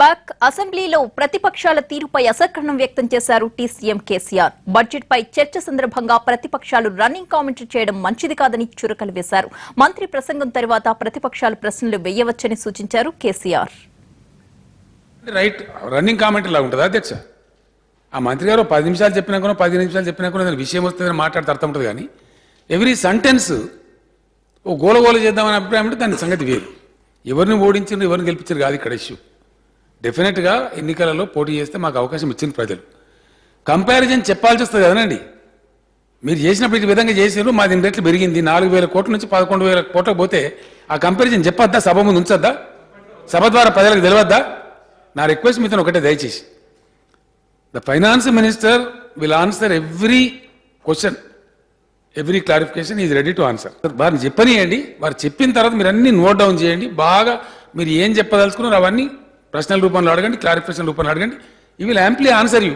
Back అసెంబ్లీలో ప్రతిపక్షాల తీరుపై అసహనం వ్యక్తం చేశారు సీఎం కేసీఆర్. బడ్జెట్ పై చర్చ సందర్భంగా ప్రతిపక్షాలు రన్నింగ్ కామెంటరీ చేయడం మంచిది కాదని చురకలు వేశారు. మంత్రి ప్రసంగం తర్వాత ప్రతిపక్షాలు ప్రశ్నలు వేయవచ్చని సూచించారు కేసీఆర్. రైట్ రన్నింగ్ కామెంటరీ లాగా ఉంటుందా అధ్యక్ష? ఆ మంత్రి గారు 10 నిమిషాలు చెప్పినా కూడా 15 నిమిషాలు చెప్పినా కూడా దాని విషయం వస్తుందని మాట్లాడితే అర్థం ఉంటుంది. కానీ ఎవ్రీ సెంటెన్స్ ఓ గోలగోల చేద్దామనే అభిప్రాయం అంటే దాని సంగతి వేరు. ఎవరిని ఓడించారు ఎవరిని గెలిపించారు కాదు ఇక్కడ ఇష్యూ. డెఫినెట్గా ఎన్నికలలో పోటీ చేస్తే మాకు అవకాశం ఇచ్చిన ప్రజలు. కంపారిజన్ చెప్పాల్సి వస్తుంది కదనండి. మీరు చేసినప్పుడు ఈ విధంగా చేసారు, మా దీని రేట్లు పెరిగింది 4,000 కోట్ల నుంచి 11,000 కోట్లకు పోతే ఆ కంపారిజన్ చెప్పొద్దా? సభ ముందు ఉంచొద్దా? సభ ద్వారా ప్రజలకు తెలియద్దా? నా రిక్వెస్ట్ మీతో ఒకటే, దయచేసి the finance minister will answer every question, every clarification is ready to answer. వారిని చెప్పనియండి, వారు చెప్పిన తర్వాత మీరు అన్ని నోట్ డౌన్ చేయండి. బాగా మీరు ఏం చెప్పదలుచుకున్నారు అవన్నీ ప్రశ్నల రూపంలో అడగండి, క్లారిఫికేషన్ రూపంలో అడగండి. ఈ విల్ యాంప్లీ ఆన్సర్ యూ.